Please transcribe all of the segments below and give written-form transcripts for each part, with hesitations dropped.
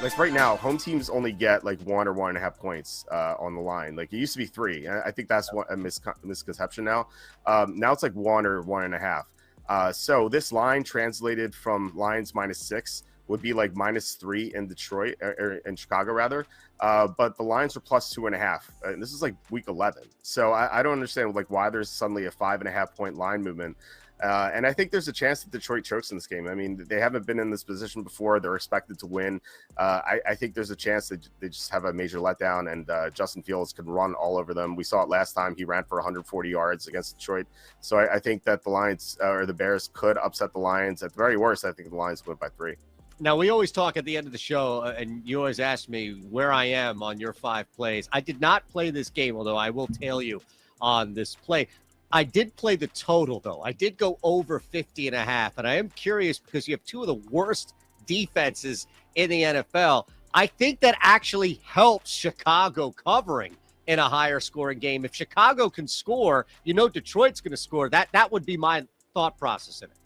like right now, home teams only get like 1 or 1.5 points on the line. Like it used to be 3. I think that's what a misconception now. Now it's like 1 or 1.5. So this line translated from Lions -6 would be like -3 in Detroit or in Chicago rather. But the Lions are +2.5. And this is like week 11. So I don't understand like why there's suddenly a 5.5 point line movement. And I think there's a chance that Detroit chokes in this game. I mean, they haven't been in this position before. They're expected to win. I think there's a chance that they just have a major letdown, and Justin Fields can run all over them. We saw it last time. He ran for 140 yards against Detroit. So I think that the Lions or the Bears could upset the Lions. At the very worst, I think the Lions win by 3. Now, we always talk at the end of the show, and you always ask me where I am on your 5 plays. I did not play this game, although I will tell you on this play. I did play the total, though. I did go over 50.5, and I am curious because you have 2 of the worst defenses in the NFL. I think that actually helps Chicago covering in a higher scoring game. If Chicago can score, Detroit's going to score. That would be my thought process in it.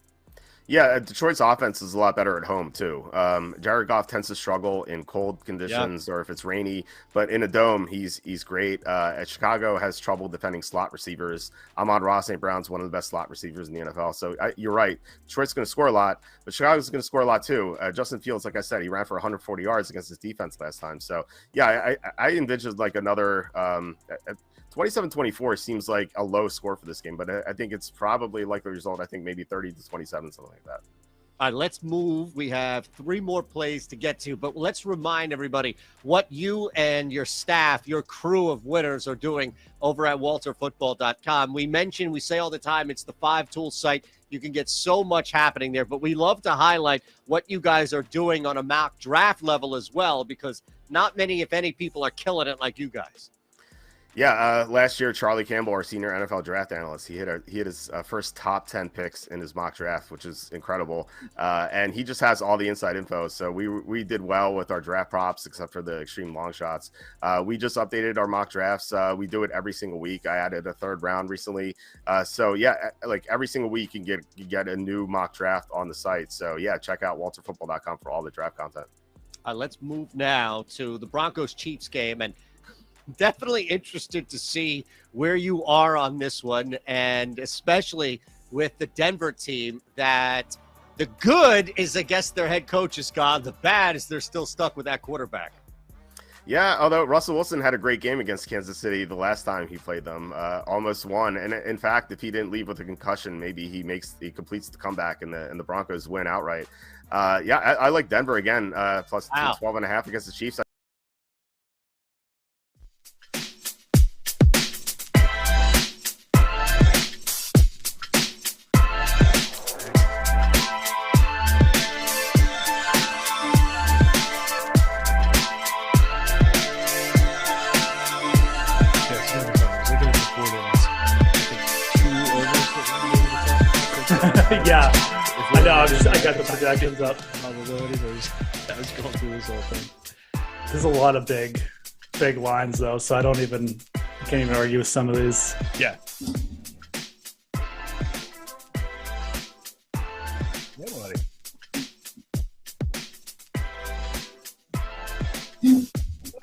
Yeah, Detroit's offense is a lot better at home, too. Jared Goff tends to struggle in cold conditions or if it's rainy, but in a dome, he's great. Chicago has trouble defending slot receivers. Amon-Ra St. Brown's one of the best slot receivers in the NFL. So you're right. Detroit's going to score a lot, but Chicago's going to score a lot, too. Justin Fields, like I said, he ran for 140 yards against his defense last time. So, yeah, I envisioned like another 27-24 seems like a low score for this game, but I think it's probably likely result. I think maybe 30-27, something like that. All right, let's move. We have 3 more plays to get to, but let's remind everybody what you and your staff, your crew of winners are doing over at walterfootball.com. We say all the time, it's the 5-tool site. You can get so much happening there, but we love to highlight what you guys are doing on a mock draft level as well, because not many, if any, people are killing it like you guys. Yeah, last year, Charlie Campbell, our senior NFL draft analyst, he hit his first top 10 picks in his mock draft, which is incredible. And he just has all the inside info. So we did well with our draft props, except for the extreme long shots. We just updated our mock drafts. We do it every single week. I added a 3rd round recently. So yeah, like every single week you get a new mock draft on the site. So yeah, check out walterfootball.com for all the draft content. Let's move now to the Broncos-Chiefs game, and definitely interested to see where you are on this one, and especially with the Denver team, that the good is, I guess, their head coach is gone. The bad is they're still stuck with that quarterback. Yeah, although Russell Wilson had a great game against Kansas City the last time he played them, almost won. And in fact, if he didn't leave with a concussion, maybe he completes the comeback and the Broncos win outright. I like Denver again, plus 12.5 against the Chiefs. Yeah, I know. I got the projections up. Probability. I was going through this whole thing. There's a lot of big lines though, so I can't even argue with some of these. Yeah.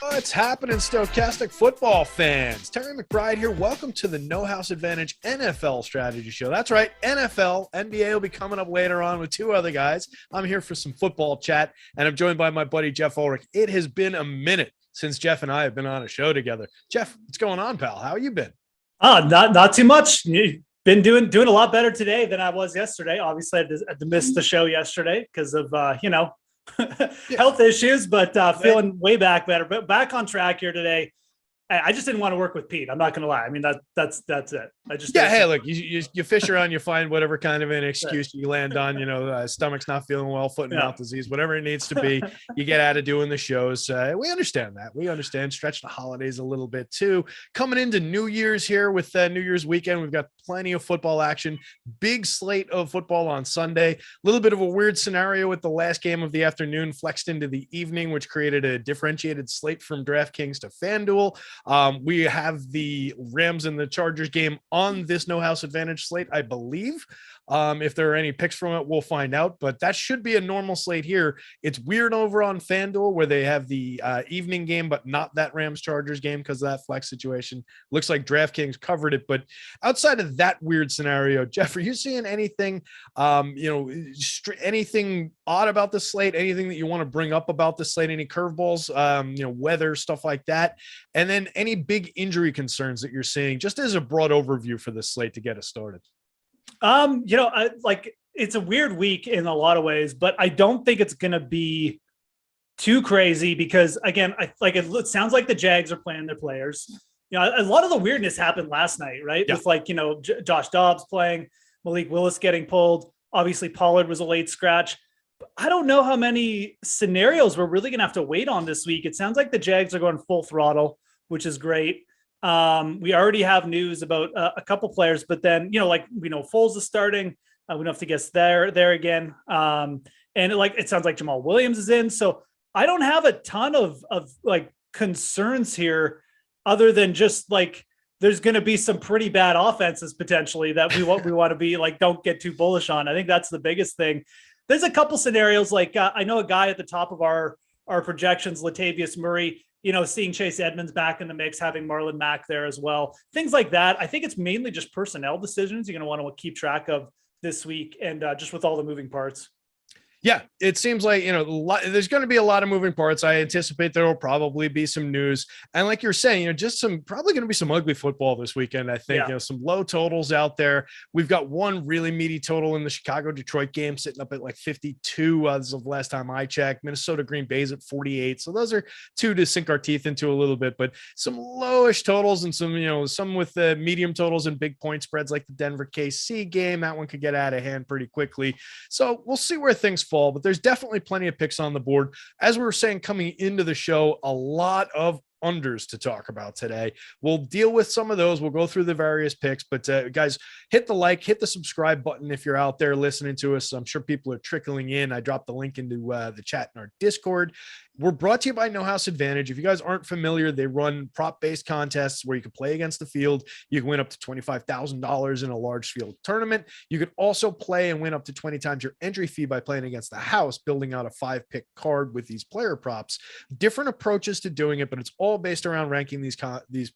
What's happening, Stokastic football fans? Terry McBride here. Welcome to the No House Advantage NFL Strategy Show. That's right, NFL. NBA will be coming up later on with 2 other guys. I'm here for some football chat, and I'm joined by my buddy Geoff Ulrich. It has been a minute since Geoff and I have been on a show together. Geoff, what's going on, pal? How you been? Not too much. Been doing a lot better today than I was yesterday. Obviously, I had to miss the show yesterday because of health issues, but feeling way better. But back on track here today. I just didn't want to work with Pete. I'm not going to lie. I mean, that's it. Hey, look, you fish around, you find whatever kind of an excuse you land on, stomach's not feeling well, foot and mouth disease, whatever it needs to be. You get out of doing the shows. We understand that. We understand. Stretch the holidays a little bit too. Coming into New Year's here with New Year's weekend, we've got plenty of football action. Big slate of football on Sunday. A little bit of a weird scenario with the last game of the afternoon flexed into the evening, which created a differentiated slate from DraftKings to FanDuel. We have the Rams and the Chargers game on this No House Advantage slate, I believe. If there are any picks from it, we'll find out, but that should be a normal slate here. It's weird over on FanDuel where they have the evening game, but not that Rams Chargers game because of that flex situation. Looks like DraftKings covered it, but outside of that weird scenario, Jeff, are you seeing anything, anything odd about the slate? Anything that you want to bring up about the slate? Any curveballs, weather, stuff like that? And then any big injury concerns that you're seeing, just as a broad overview for this slate to get us started. It's a weird week in a lot of ways, but I don't think it's going to be too crazy because again, it sounds like the Jags are playing their players. A lot of the weirdness happened last night, right? Yeah. With Josh Dobbs playing, Malik Willis getting pulled. Obviously Pollard was a late scratch. But I don't know how many scenarios we're really going to have to wait on this week. It sounds like the Jags are going full throttle, which is great. We already have news about a couple players, but then, Foles is starting. We don't have to guess there again. It sounds like Jamal Williams is in. So I don't have a ton of concerns here other than just there's going to be some pretty bad offenses potentially that we want to be don't get too bullish on. I think that's the biggest thing. There's a couple scenarios. I know a guy at the top of our projections, Latavius Murray, seeing Chase Edmonds back in the mix, having Marlon Mack there as well. Things like that. I think it's mainly just personnel decisions you're going to want to keep track of this week and just with all the moving parts. Yeah, it seems like, there's going to be a lot of moving parts. I anticipate there will probably be some news. And like you're saying, just probably going to be some ugly football this weekend. I think, some low totals out there. We've got one really meaty total in the Chicago-Detroit game sitting up at 52 as of last time I checked. Minnesota-Green Bay's at 48. So those are two to sink our teeth into a little bit, but some lowish totals and some with the medium totals and big point spreads like the Denver KC game. That one could get out of hand pretty quickly. So we'll see where things fall, but there's definitely plenty of picks on the board. As we were saying coming into the show, a lot of unders to talk about today. We'll deal with some of those. We'll go through the various picks, but guys, hit the like, hit the subscribe button if you're out there listening to us. I'm sure people are trickling in. I dropped the link into the chat in our Discord. We're brought to you by No House Advantage. If you guys aren't familiar, they run prop-based contests where you can play against the field. You can win up to $25,000 in a large field tournament. You can also play and win up to 20 times your entry fee by playing against the house, building out a 5-pick card with these player props. Different approaches to doing it, but it's all based around ranking these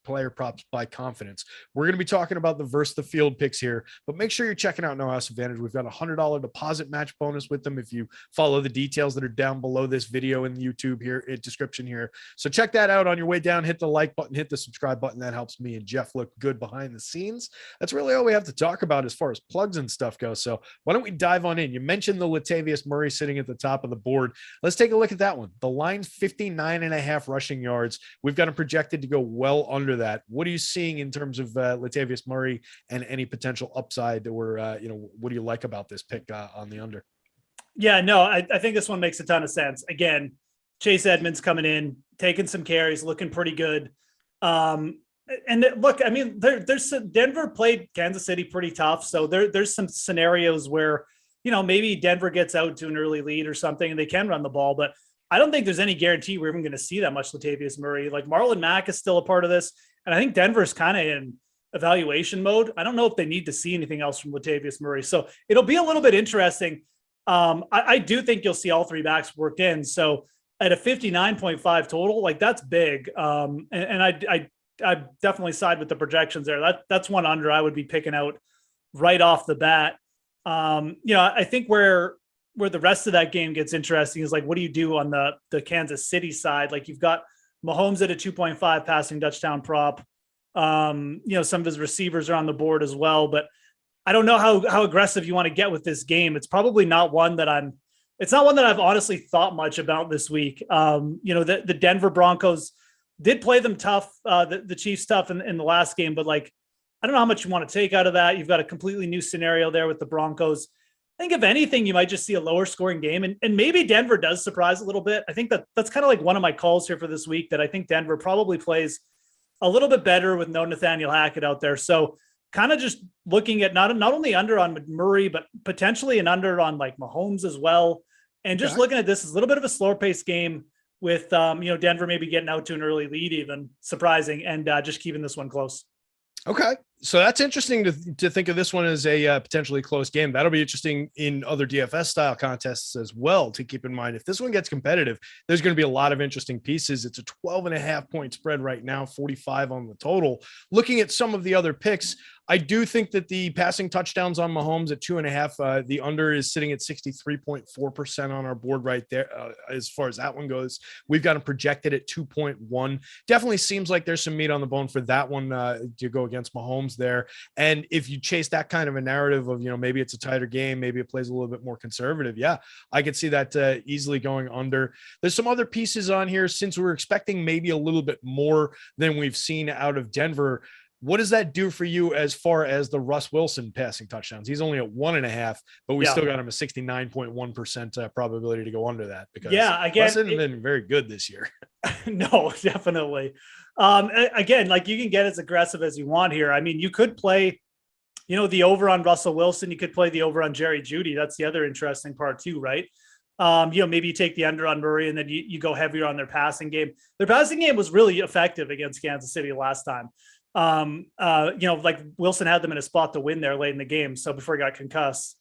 player props by confidence. We're going to be talking about the versus the field picks here, but make sure you're checking out No House Advantage. We've got a $100 deposit match bonus with them if you follow the details that are down below this video in the YouTube here description here. So check that out on your way down. Hit the like button, hit the subscribe button. That helps me and Jeff look good behind the scenes. That's really all we have to talk about as far as plugs and stuff go. So why don't we dive on in? You mentioned the Latavius Murray sitting at the top of the board. Let's take a look at that one. The line's 59.5 rushing yards. We've got him projected to go well under that. What are you seeing in terms of Latavius Murray and any potential upside, or what do you like about this pick on the under? Yeah, no, I think this one makes a ton of sense. Again, Chase Edmonds coming in, taking some carries, looking pretty good. And look, I mean, there's Denver played Kansas City pretty tough. So there's some scenarios where, maybe Denver gets out to an early lead or something and they can run the ball, but I don't think there's any guarantee we're even going to see that much Latavius Murray. Marlon Mack is still a part of this. And I think Denver's kind of in evaluation mode. I don't know if they need to see anything else from Latavius Murray. So it'll be a little bit interesting. I do think you'll see all three backs worked in. So at a 59.5 total, that's big. And I definitely side with the projections there. That's one under I would be picking out right off the bat. I think where the rest of that game gets interesting is what do you do on the Kansas City side? You've got Mahomes at a 2.5 passing touchdown prop. Some of his receivers are on the board as well, but I don't know how aggressive you want to get with this game. It's probably not one that I've honestly thought much about this week. The Denver Broncos did play them tough, the Chiefs tough in the last game, but I don't know how much you want to take out of that. You've got a completely new scenario there with the Broncos. I think if anything, you might just see a lower scoring game and maybe Denver does surprise a little bit. I think that's kind of one of my calls here for this week, that I think Denver probably plays a little bit better with no Nathaniel Hackett out there. So kind of just looking at not only under on Murray, but potentially an under on Mahomes as well. And just looking at this as a little bit of a slower paced game with, Denver maybe getting out to an early lead, even surprising, and just keeping this one close. Okay. So that's interesting to think of this one as a potentially close game. That'll be interesting in other DFS style contests as well, to keep in mind. If this one gets competitive, there's going to be a lot of interesting pieces. It's a 12.5 point spread right now, 45 on the total. Looking at some of the other picks, I do think that the passing touchdowns on Mahomes at 2.5, the under is sitting at 63.4% on our board right there. As far as that one goes, we've got them projected at 2.1. Definitely seems like there's some meat on the bone for that one to go against Mahomes there. And if you chase that kind of a narrative of, maybe it's a tighter game, maybe it plays a little bit more conservative. Yeah, I could see that easily going under. There's some other pieces on here, since we're expecting maybe a little bit more than we've seen out of Denver. What does that do for you as far as the Russ Wilson passing touchdowns? He's only at 1.5, but we still got him a 69.1% probability to go under that, because again, Russ hasn't been very good this year. No, definitely. Again, like, you can get as aggressive as you want here. I mean, you could play, the over on Russell Wilson. You could play the over on Jerry Jeudy. That's the other interesting part too, right? Maybe you take the under on Murray, and then you go heavier on their passing game. Their passing game was really effective against Kansas City last time. Like, Wilson had them in a spot to win there late in the game, so before he got concussed.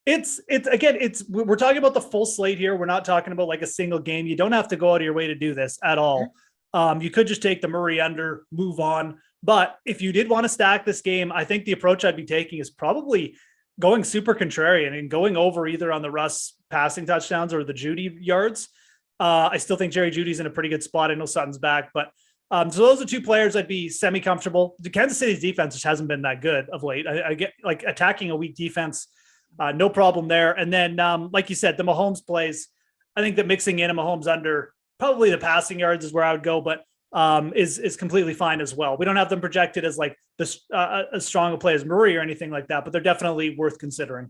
We're talking about the full slate here. We're not talking about like a single game. You don't have to go out of your way to do this at all. You could just take the Murray under, move on. But if you did want to stack this game, I think the approach I'd be taking is probably going super contrarian and going over either on the Russ passing touchdowns or the Jeudy yards. I still think Jerry Judy's in a pretty good spot. I know Sutton's back, but so those are two players I'd be semi-comfortable. The Kansas City's defense just hasn't been that good of late. I get, like, attacking a weak defense, no problem there. And then, like you said, the Mahomes plays, I think that mixing in a Mahomes under, probably the passing yards is where I would go, but is completely fine as well. We don't have them projected as like this as strong a play as Murray or anything like that, but they're definitely worth considering.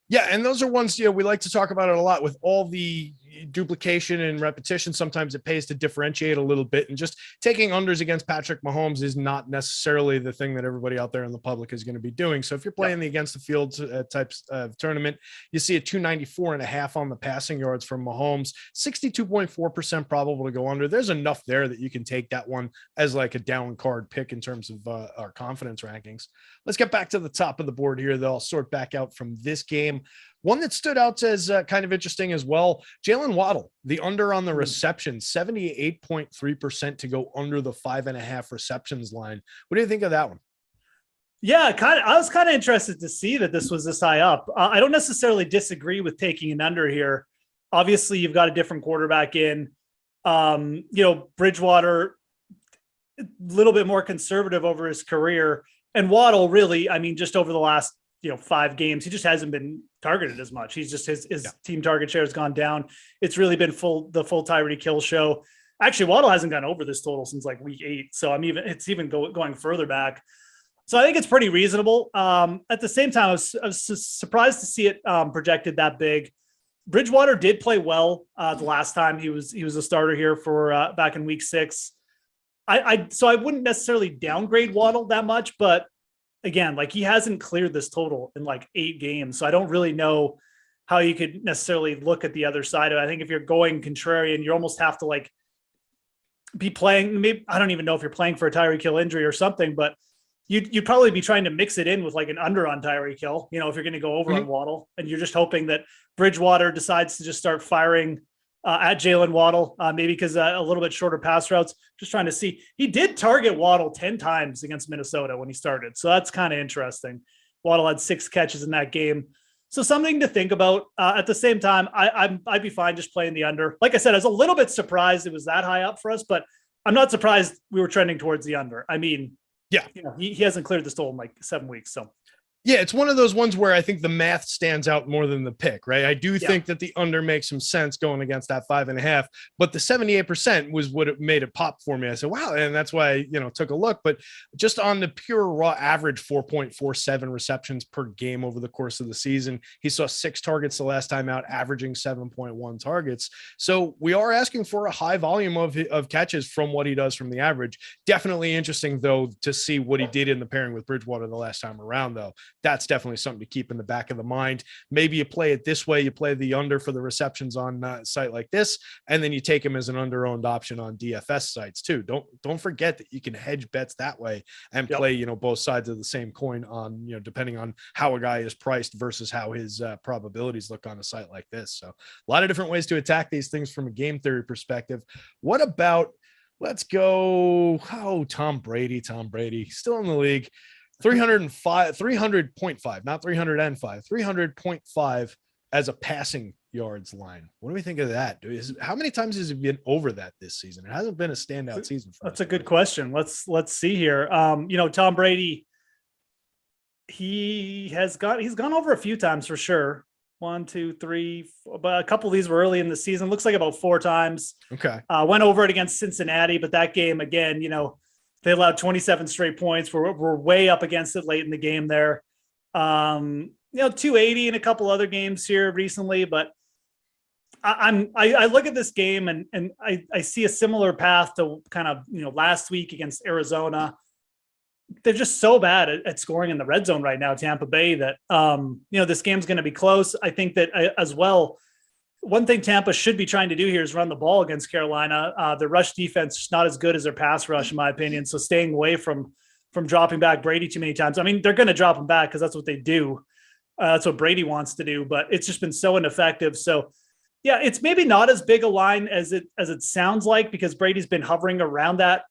Yeah, and those are ones, we like to talk about it a lot with all the duplication and repetition. Sometimes it pays to differentiate a little bit, and just taking unders against Patrick Mahomes is not necessarily the thing that everybody out there in the public is going to be doing. So if you're playing the against the field types of tournament, you see a 294.5 on the passing yards from Mahomes, 62.4% probable to go under. There's enough there that you can take that one as like a down card pick in terms of our confidence rankings. Let's get back to the top of the board here, though. I'll sort back out from this game. One that stood out as kind of interesting as well, Jalen Waddle, the under on the reception, 78.3% to go under the 5.5 receptions line. What do you think of that one? Yeah, I was kind of interested to see that this was this high up. I don't necessarily disagree with taking an under here. Obviously, you've got a different quarterback in. Bridgewater, a little bit more conservative over his career. And Waddle, really, I mean, just over the last 5 games, he just hasn't been targeted as much. He's just his team target share has gone down. It's really been the full Tyreek Hill show. Actually, Waddle hasn't gone over this total since like week 8. So it's even going further back. So I think it's pretty reasonable. At the same time, I was surprised to see it projected that big. Bridgewater did play well the last time he was a starter here for back in week 6. So I wouldn't necessarily downgrade Waddle that much, but again, like, he hasn't cleared this total in like 8 games. So I don't really know how you could necessarily look at the other side of it. I think if you're going contrarian, you almost have to like be playing. Maybe, I don't even know if you're playing for a Tyreek Hill injury or something, but you'd probably be trying to mix it in with like an under on Tyreek Hill, if you're going to go over on Waddle, and you're just hoping that Bridgewater decides to just start firing at Jalen Waddle, maybe because a little bit shorter pass routes, just trying to see. He did target Waddle 10 times against Minnesota when he started. So that's kind of interesting. Waddle had 6 catches in that game. So something to think about. At the same time, I'd be fine just playing the under. Like I said, I was a little bit surprised it was that high up for us, but I'm not surprised we were trending towards the under. I mean, yeah, he hasn't cleared this total in like 7 weeks. So yeah, it's one of those ones where I think the math stands out more than the pick, right? I do think that the under makes some sense going against that 5.5, but the 78% was what it made it pop for me. I said, wow. And that's why I, took a look, but just on the pure raw average, 4.47 receptions per game over the course of the season. He saw 6 targets the last time out, averaging 7.1 targets. So we are asking for a high volume of catches from what he does from the average. Definitely interesting, though, to see what he did in the pairing with Bridgewater the last time around, though. that's definitely something to keep in the back of the mind. Maybe you play it this way. You play the under for the receptions on a site like this, and then you take him as an under-owned option on DFS sites too. Don't forget that you can hedge bets that way and play, you know, both sides of the same coin on, you know, depending on how a guy is priced versus how his probabilities look on a site like this. So a lot of different ways to attack these things from a game theory perspective. What about, let's go, Tom Brady, still in the league, 300.5, not 305, 300.5 as a passing yards line. What do we think of that? How many times has it been over that this season? It hasn't been a standout season for us. That's a good question. Let's see here. You know, Tom Brady, he's gone over a few times for sure. 1, 2, 3, but a couple of these were early in the season. Looks like about 4 times. Okay. Went over it against Cincinnati, but that game again, you know, they allowed 27 straight points. We're way up against it late in the game there. You know, 280 in a couple other games here recently, but I look at this game and I see a similar path to kind of, you know, last week against Arizona. They're just so bad at scoring in the red zone right now, Tampa Bay, that, you know, this game's going to be close. I think that as well, one thing Tampa should be trying to do here is run the ball against Carolina. The rush defense is not as good as their pass rush, in my opinion. So staying away from dropping back Brady too many times. I mean, they're going to drop him back because that's what they do. That's what Brady wants to do, but it's just been so ineffective. So yeah, it's maybe not as big a line as it sounds like, because Brady's been hovering around that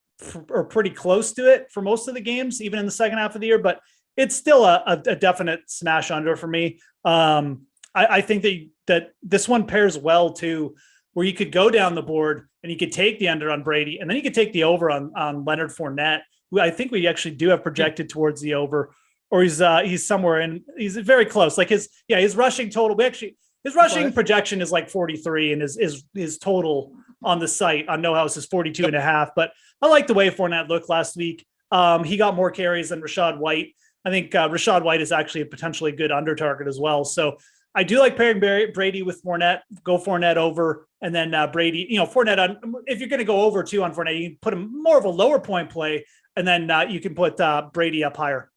or pretty close to it for most of the games, even in the second half of the year, but it's still a definite smash under for me. I think that this one pairs well too, where you could go down the board and you could take the under on Brady, and then you could take the over on Leonard Fournette, who I think we actually do have projected towards the over, or he's somewhere in, he's very close. Like his rushing total, his rushing projection is like 43, and his total on the site on No House is 42.5. But I like the way Fournette looked last week. He got more carries than Rachaad White. I think Rachaad White is actually a potentially good under target as well. So I do like pairing Brady with Fournette. Go Fournette over, and then Brady. You know, Fournette on. If you're going to go over 2 on Fournette, you can put him more of a lower point play, and then you can put Brady up higher.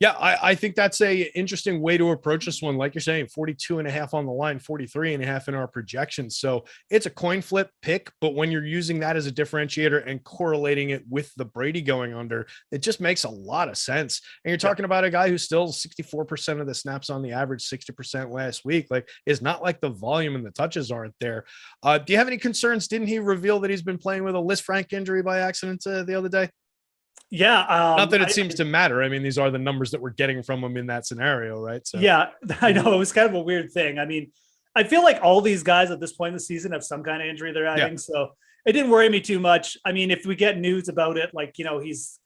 Yeah, I think that's a interesting way to approach this one. Like you're saying, 42.5 on the line, 43.5 in our projections. So it's a coin flip pick, but when you're using that as a differentiator and correlating it with the Brady going under, it just makes a lot of sense. And you're talking about a guy who's still 64% of the snaps on the average, 60% last week. Like, it's not like the volume and the touches aren't there. Do you have any concerns? Didn't he reveal that he's been playing with a Lisfranc injury by accident the other day? Yeah. Not that it seems to matter. I mean, these are the numbers that we're getting from him in that scenario, right? So yeah, I know it was kind of a weird thing. I mean, I feel like all these guys at this point in the season have some kind of injury they're having. So it didn't worry me too much. I mean, if we get news about it, like, you know, he's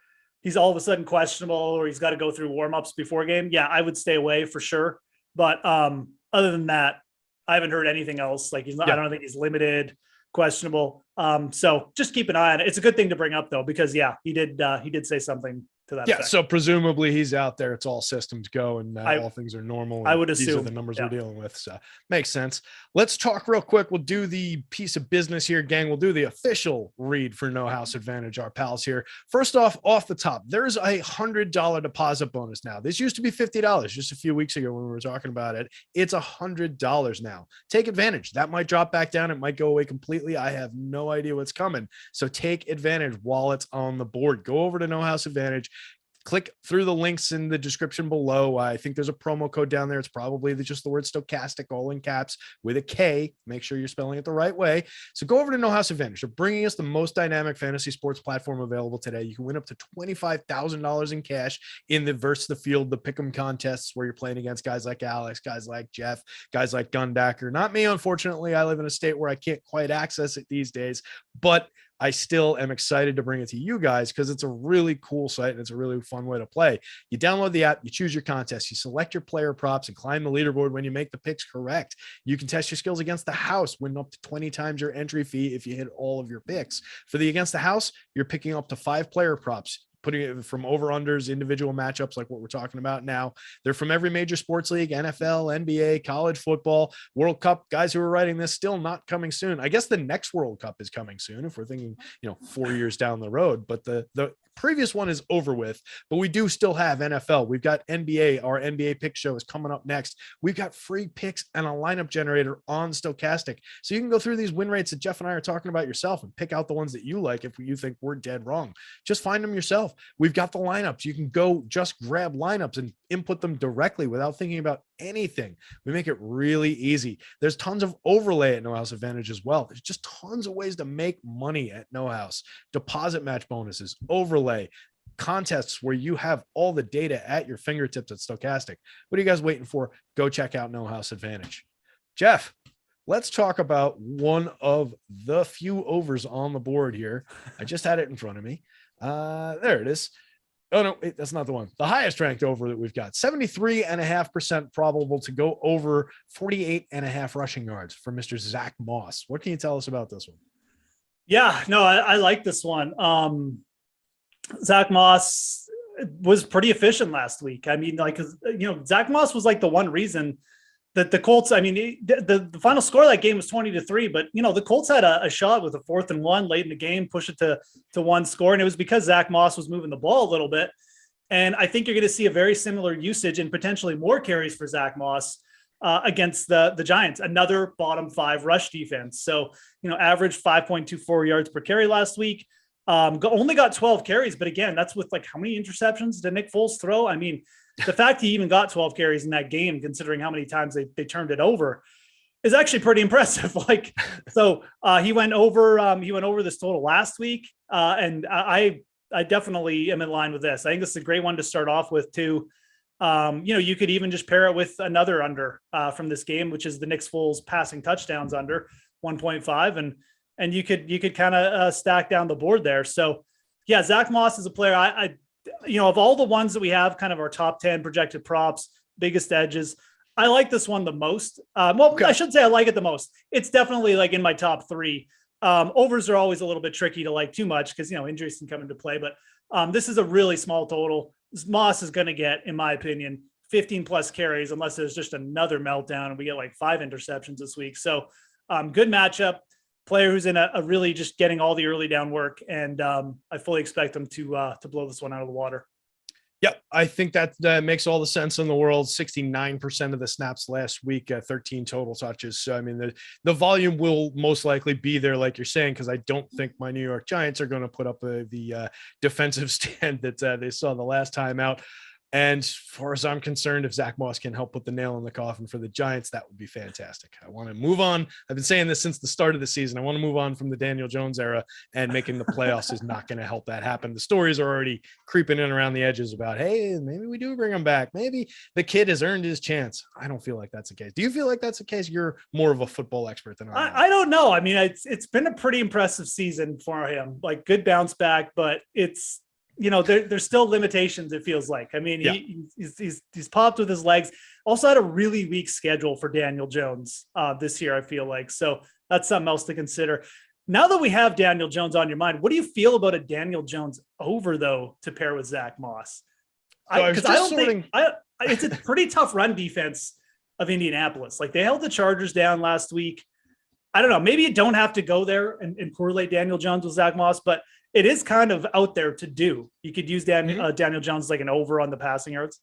all of a sudden questionable, or he's got to go through warmups before game, yeah, I would stay away for sure. But other than that, I haven't heard anything else. Like, I don't think he's limited, questionable. So just keep an eye on it. It's a good thing to bring up though, because he did say something to that effect. So presumably he's out there. It's all systems go, and all things are normal. I would assume these are the numbers we're dealing with. So makes sense. Let's talk real quick. We'll do the piece of business here, gang. We'll do the official read for No House Advantage, our pals here. First off the top, there's a $100 deposit bonus now. This used to be $50 just a few weeks ago when we were talking about it. It's $100 now. Take advantage. That might drop back down. It might go away completely. I have no idea what's coming. So take advantage while it's on the board. Go over to No House Advantage. Click through the links in the description below. I think there's a promo code down there. It's probably just the word Stokastic, all in caps with a K. Make sure you're spelling it the right way. So go over to No House Advantage. They're bringing us the most dynamic fantasy sports platform available today. You can win up to $25,000 in cash in the Versus the Field, the pick'em contests, where you're playing against guys like Alex, guys like Jeff, guys like Gundacker. Not me, unfortunately. I live in a state where I can't quite access it these days, but I still am excited to bring it to you guys because it's a really cool site and it's a really fun way to play. You download the app, you choose your contest, you select your player props and climb the leaderboard when you make the picks correct. You can test your skills against the house, win up to 20 times your entry fee if you hit all of your picks. For the Against the House, you're picking up to 5 player props. putting it from over-unders, individual matchups like what we're talking about now. They're from every major sports league, NFL, NBA, college football, World Cup. Guys who are writing this, still not coming soon. I guess the next World Cup is coming soon if we're thinking, 4 years down the road. But the previous one is over with, but we do still have NFL. We've got NBA. Our NBA pick show is coming up next. We've got free picks and a lineup generator on Stokastic. So you can go through these win rates that Geoff and I are talking about yourself and pick out the ones that you like if you think we're dead wrong. Just find them yourself. We've got the lineups. You can go just grab lineups and input them directly without thinking about anything. We make it really easy. There's tons of overlay at No House Advantage as well. There's just tons of ways to make money at No House. Deposit match bonuses, overlay, contests where you have all the data at your fingertips at Stokastic. What are you guys waiting for? Go check out No House Advantage. Geoff, let's talk about one of the few overs on the board here. I just had it in front of me. There it is. Oh, no, wait, that's not the one. The highest ranked over that we've got, 73.5% probable to go over 48.5 rushing yards for Mr. Zach Moss. What can you tell us about this one? Yeah, no, I like this one. Zach Moss was pretty efficient last week. I mean, Zach Moss was like the one reason that the Colts, I mean, the final score of that game was 20-3, but the Colts had a shot with a 4th and 1 late in the game, push it to one score. And it was because Zach Moss was moving the ball a little bit. And I think you're going to see a very similar usage and potentially more carries for Zach Moss against the Giants, another bottom 5 rush defense. So, average 5.24 yards per carry last week. Only got 12 carries, but again, that's with how many interceptions did Nick Foles throw? I mean, the fact he even got 12 carries in that game, considering how many times they turned it over, is actually pretty impressive. He went over this total last week. And I definitely am in line with this. I think this is a great one to start off with too. You could even just pair it with another under from this game, which is the Nick Foles passing touchdowns under 1.5. And you could kind of stack down the board there. So yeah, Zach Moss is a player of all the ones that we have, kind of our top 10 projected props, biggest edges, I like this one the most. Okay. I should say I like it the most. It's definitely in my top 3. Overs are always a little bit tricky to like too much because, injuries can come into play, but this is a really small total. Moss is going to get, in my opinion, 15 plus carries, unless there's just another meltdown and we get 5 interceptions this week. So good matchup. Player who's in a really just getting all the early down work, and I fully expect them to blow this one out of the water. Yep, I think that makes all the sense in the world. 69% of the snaps last week, 13 total touches. So I mean, the volume will most likely be there, like you're saying, because I don't think my New York Giants are going to put up the defensive stand that they saw the last time out. And as far as I'm concerned, if Zach Moss can help put the nail in the coffin for the Giants, that would be fantastic. I want to move on. I've been saying this since the start of the season. I want to move on from the Daniel Jones era, and making the playoffs is not going to help that happen. The stories are already creeping in around the edges about, hey, maybe we do bring him back. Maybe the kid has earned his chance. I don't feel like that's the case. Do you feel like that's the case? You're more of a football expert than I am. I don't know. I mean, it's been a pretty impressive season for him, good bounce back, but it's, there's still limitations, it feels like. I mean, yeah. He's popped with his legs. Also had a really weak schedule for Daniel Jones this year, I feel like. So that's something else to consider. Now that we have Daniel Jones on your mind, what do you feel about a Daniel Jones over, though, to pair with Zach Moss? Because I don't think it's a pretty tough run defense of Indianapolis. They held the Chargers down last week. I don't know. Maybe you don't have to go there and correlate Daniel Jones with Zach Moss, but it is kind of out there to do. You could use Daniel Jones an over on the passing yards.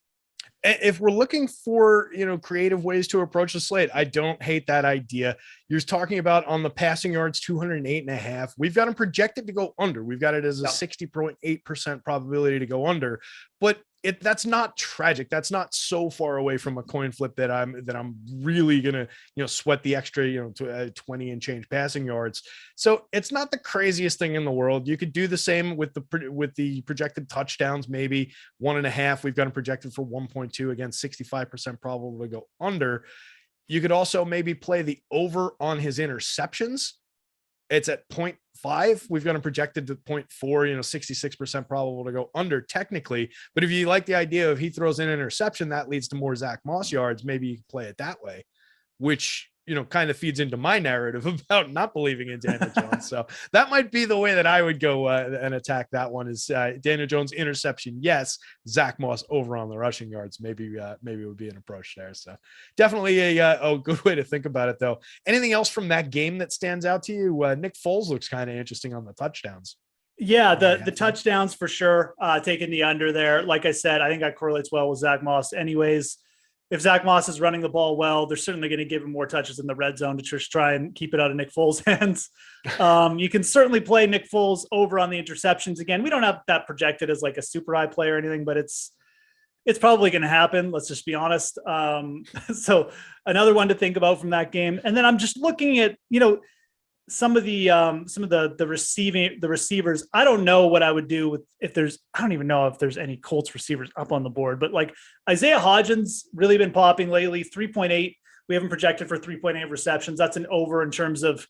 If we're looking for, creative ways to approach the slate, I don't hate that idea. You're talking about on the passing yards, 208.5. We've got him projected to go under. We've got it as a 60.8% probability to go under, but that's not tragic. That's not so far away from a coin flip that I'm really gonna sweat the extra 20 and change passing yards. So it's not the craziest thing in the world. You could do the same with the projected touchdowns, maybe 1.5. We've got him projected for 1.2, again 65% probable to go under. You could also maybe play the over on his interceptions. It's at 0.5. We've got him projected to 0.4, 66% probable to go under technically. But if you like the idea of he throws in an interception, that leads to more Zach Moss yards, maybe you can play it that way, which kind of feeds into my narrative about not believing in Daniel Jones. So that might be the way that I would go and attack that one is Daniel Jones interception. Yes. Zach Moss over on the rushing yards. Maybe it would be an approach there. So definitely a good way to think about it though. Anything else from that game that stands out to you? Nick Foles looks kind of interesting on the touchdowns. Yeah, the touchdowns for sure. Taking the under there. Like I said, I think that correlates well with Zach Moss anyways. If Zach Moss is running the ball well, they're certainly going to give him more touches in the red zone to just try and keep it out of Nick Foles' hands. You can certainly play Nick Foles over on the interceptions. Again, we don't have that projected as like a super high play or anything, but it's probably going to happen. Let's just be honest. So another one to think about from that game. And then I'm just looking at, some of the receivers. I don't know what I would do I don't even know if there's any Colts receivers up on the board, but like Isaiah Hodgins really been popping lately. 3.8. We haven't projected for 3.8 receptions. That's an over in terms of,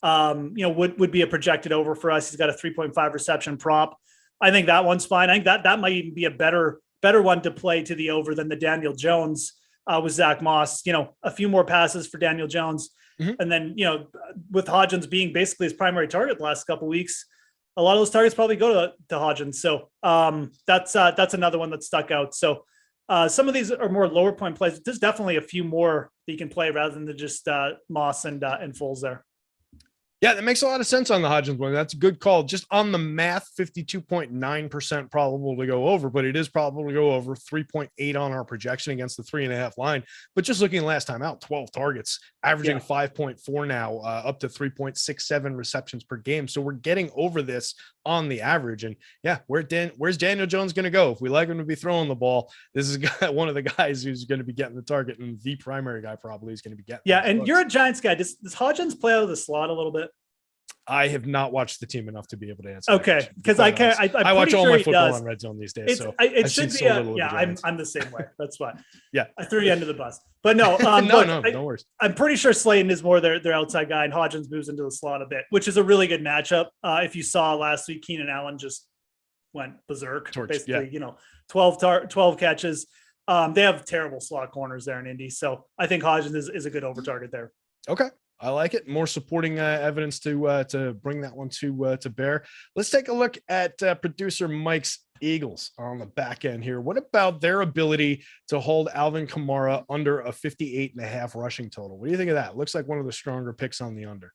would be a projected over for us. He's got a 3.5 reception prop. I think that one's fine. I think that might even be a better one to play to the over than the Daniel Jones with Zach Moss. A few more passes for Daniel Jones. Mm-hmm. And then, with Hodgins being basically his primary target the last couple of weeks, a lot of those targets probably go to Hodgins. So that's another one that stuck out. So some of these are more lower point plays. There's definitely a few more that you can play rather than just Moss and Foles there. Yeah, that makes a lot of sense on the Hodgins one. That's a good call. Just on the math, 52.9% probable to go over, but it is probable to go over 3.8 on our projection against the 3.5 line. But just looking last time out, 12 targets, averaging 5.4 now, up to 3.67 receptions per game. So we're getting over this on the average. And yeah, where's Daniel Jones going to go? If we like him to be throwing the ball, this is one of the guys who's going to be getting the target, and the primary guy probably is going to be getting. Yeah, and you're a Giants guy. Does Hodgins play out of the slot a little bit? I have not watched the team enough to be able to answer. Okay, because I can't. I watch all sure my football on Red Zone these days. It should be. I'm the same way. That's fine. Yeah, I threw you under the bus, but no, no worries. I'm pretty sure Slayton is more their outside guy, and Hodgins moves into the slot a bit, which is a really good matchup. If you saw last week, Keenan Allen just went berserk. Basically, 12 catches. They have terrible slot corners there in Indy, so I think Hodgins is a good over target there. Okay. I like it. More supporting evidence to bring that one to bear. Let's take a look at producer Mike's Eagles on the back end here. What about their ability to hold Alvin Kamara under a 58.5 rushing total? What do you think of that? Looks like one of the stronger picks on the under.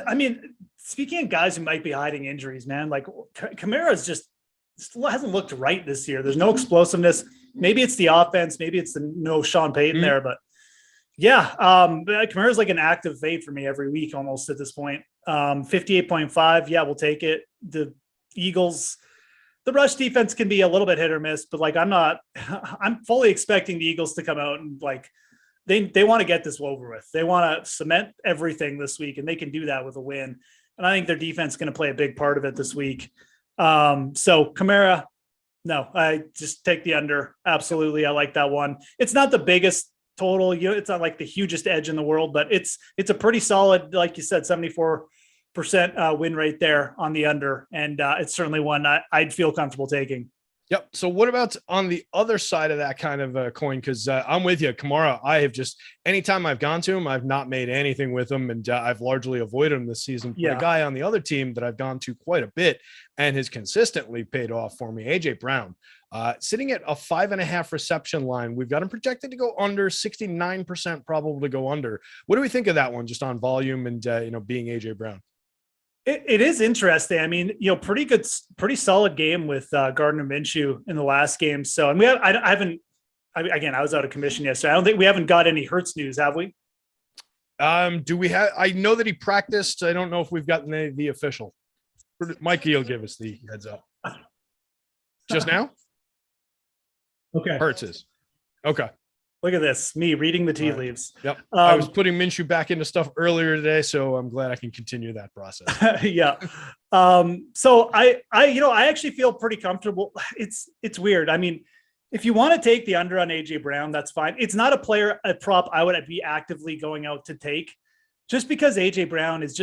I mean, speaking of guys who might be hiding injuries, man, like Kamara's just still hasn't looked right this year. There's no explosiveness. Maybe it's the offense. Maybe it's the no Sean Payton there, but yeah, Kamara's like an active fade for me every week almost at this point. 58.5. Yeah, we'll take it. The Eagles, the rush defense can be a little bit hit or miss, but like I'm fully expecting the Eagles to come out and like they want to get this over with. They want to cement everything this week, and they can do that with a win. And I think their defense is going to play a big part of it this week. So Kamara, no, I just take the under. Absolutely. I like that one. It's not the biggest total, it's not like the hugest edge in the world, but it's a pretty solid, like you said, 74% win rate there on the under. And it's certainly one I'd feel comfortable taking. Yep. So what about on the other side of that kind of coin? Because I'm with you, Kamara. I have just, anytime I've gone to him, I've not made anything with him, and I've largely avoided him this season. Yeah. The guy on the other team that I've gone to quite a bit and has consistently paid off for me, AJ Brown, sitting at a 5.5 reception line. We've got him projected to go under, 69% probable to go under. What do we think of that one, just on volume and being AJ Brown? It is interesting. I mean, pretty solid game with Gardner Minshew in the last game. So, and I was out of commission yesterday. I don't think we haven't got any Hurts news, have we? Do we have? I know that he practiced. I don't know if we've gotten the official. Mikey will give us the heads up. Just now? Okay. Hurts is. Okay. Look at this, me reading the tea leaves. Yep. I was putting Minshew back into stuff earlier today, so I'm glad I can continue that process. Yeah. So I actually feel pretty comfortable. It's weird. I mean, if you want to take the under on AJ Brown, that's fine. It's not a prop I would be actively going out to take, just because AJ Brown is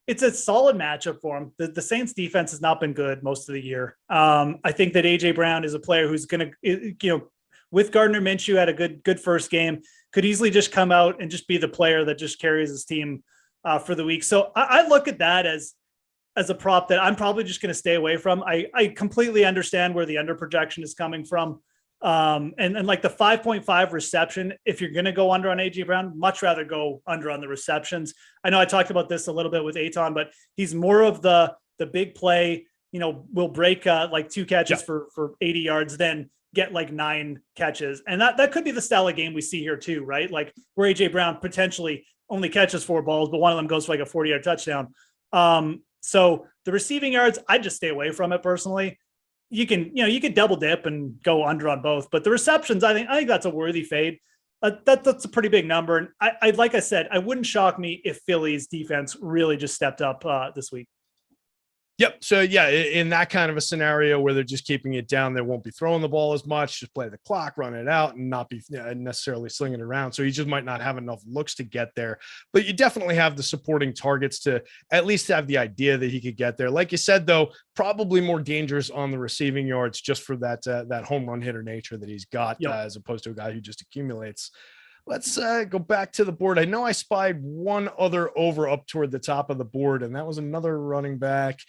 it's a solid matchup for him. The Saints defense has not been good most of the year. I think that AJ Brown is a player who's going to, with Gardner Minshew had a good first game, could easily just come out and just be the player that just carries his team for the week. So I look at that as a prop that I'm probably just going to stay away from. I completely understand where the under projection is coming from. And like the 5.5 reception, if you're going to go under on AJ Brown, much rather go under on the receptions. I know I talked about this a little bit with Aton, but he's more of the big play, will break like 2 catches for 80 yards, then get like 9 catches. And that could be the style of game we see here too, right? Like where AJ Brown potentially only catches 4 balls, but one of them goes for like a 40-yard touchdown. So the receiving yards, I just stay away from it personally. You can double dip and go under on both, but the receptions, I think that's a worthy fade. That's a pretty big number. And I like I said, I wouldn't shock me if Philly's defense really just stepped up this week. Yep. So yeah, in that kind of a scenario where they're just keeping it down, they won't be throwing the ball as much, just play the clock, run it out, and not be necessarily slinging it around. So you just might not have enough looks to get there, but you definitely have the supporting targets to at least have the idea that he could get there. Like you said, though, probably more dangerous on the receiving yards just for that home run hitter nature that he's got, as opposed to a guy who just accumulates. Let's go back to the board. I know I spied one other over up toward the top of the board, and that was another running back.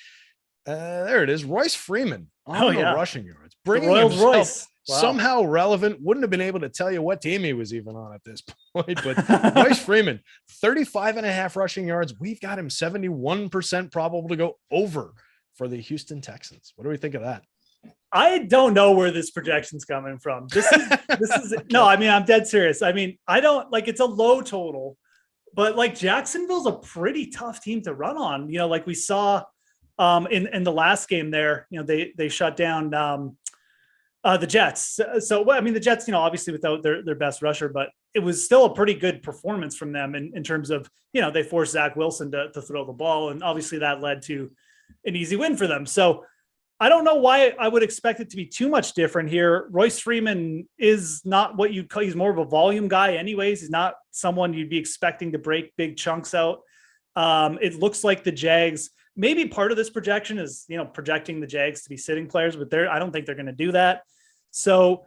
There it is. Royce Freeman on the rushing yards. Bringing himself somehow relevant. Wouldn't have been able to tell you what team he was even on at this point, but Royce Freeman, 35.5 rushing yards. We've got him 71% probable to go over for the Houston Texans. What do we think of that? I don't know where this projection's coming from. This is no, I mean, I'm dead serious. I mean, I don't like, it's a low total, but like Jacksonville's a pretty tough team to run on. Like we saw in the last game there, they shut down the Jets. So, I mean, the Jets, obviously without their best rusher, but it was still a pretty good performance from them in terms of, they forced Zach Wilson to throw the ball. And obviously that led to an easy win for them. So I don't know why I would expect it to be too much different here. Royce Freeman is not what you'd call, he's more of a volume guy anyways. He's not someone you'd be expecting to break big chunks out. It looks like the Jags, maybe part of this projection is, projecting the Jags to be sitting players, but I don't think they're going to do that. So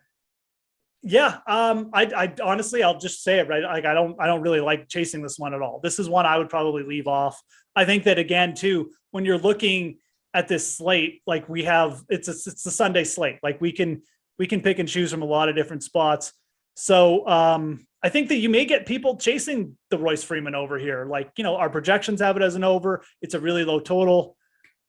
yeah, I honestly, I'll just say it, right? Like, I don't really like chasing this one at all. This is one I would probably leave off. I think that again, too, when you're looking at this slate, like we have, it's a Sunday slate. Like we can pick and choose from a lot of different spots. So I think that you may get people chasing the Royce Freeman over here. Like, our projections have it as an over. It's a really low total,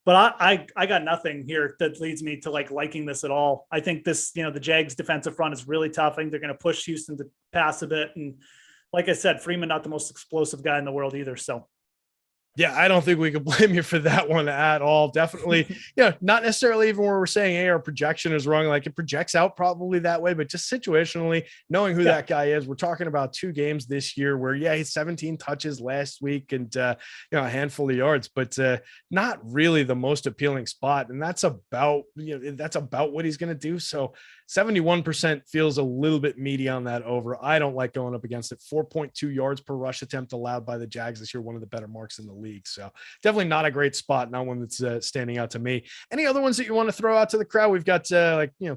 but I got nothing here that leads me to liking this at all. I think this, the Jags defensive front is really tough. I think they're going to push Houston to pass a bit. And like I said, Freeman, not the most explosive guy in the world either. So yeah, I don't think we could blame you for that one at all. Definitely, not necessarily even where we're saying, hey, our projection is wrong. Like it projects out probably that way, but just situationally knowing who that guy is. We're talking about 2 games this year where, he's 17 touches last week and, a handful of yards, but not really the most appealing spot. And that's about what he's going to do. So 71% feels a little bit meaty on that over. I don't like going up against it. 4.2 yards per rush attempt allowed by the Jags this year, one of the better marks in the league. So definitely not a great spot, not one that's standing out to me. Any other ones that you want to throw out to the crowd? We've got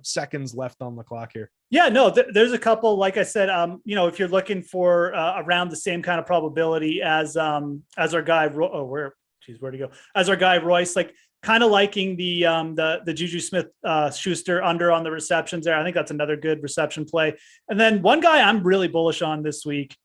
seconds left on the clock here. Yeah, no, there's a couple. Like I said, if you're looking for around the same kind of probability as our guy, where'd he go? As our guy Royce, like kind of liking the Juju Smith-Schuster under on the receptions there. I think that's another good reception play. And then one guy I'm really bullish on this week,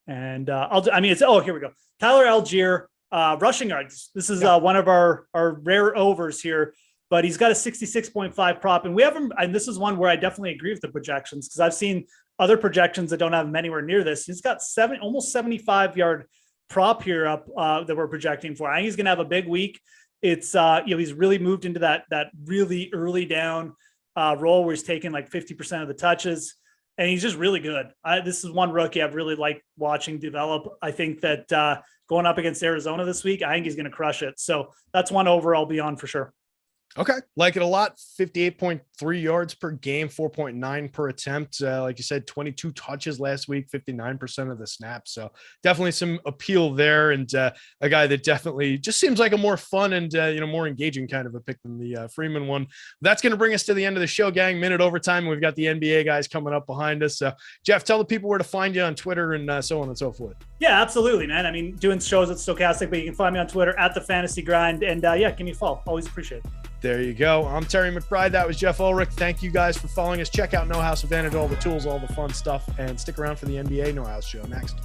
and here we go. Tyler Algier, rushing yards. This is one of our rare overs here, but he's got a 66.5 prop, and we have him. And this is one where I definitely agree with the projections because I've seen other projections that don't have him anywhere near this. He's got almost 75-yard prop here up that we're projecting for. I think he's going to have a big week. It's he's really moved into that really early down role where he's taking like 50% of the touches, and he's just really good. This is one rookie I've really liked watching develop. I think that going up against Arizona this week, I think he's going to crush it. So that's one over I'll be on for sure. Okay. Like it a lot. 58.3 yards per game, 4.9 per attempt. Like you said, 22 touches last week, 59% of the snaps. So definitely some appeal there. And a guy that definitely just seems like a more fun and, more engaging kind of a pick than the Freeman one. That's going to bring us to the end of the show, gang. Minute overtime. We've got the NBA guys coming up behind us. Jeff, tell the people where to find you on Twitter and so on and so forth. Yeah, absolutely, man. I mean, doing shows at Stokastic, but you can find me on Twitter at The Fantasy Grind. And give me a follow. Always appreciate it. There you go. I'm Terry McBride. That was Geoff Ulrich. Thank you guys for following us. Check out No House Advantage, all the tools, all the fun stuff, and stick around for the NBA No House show next.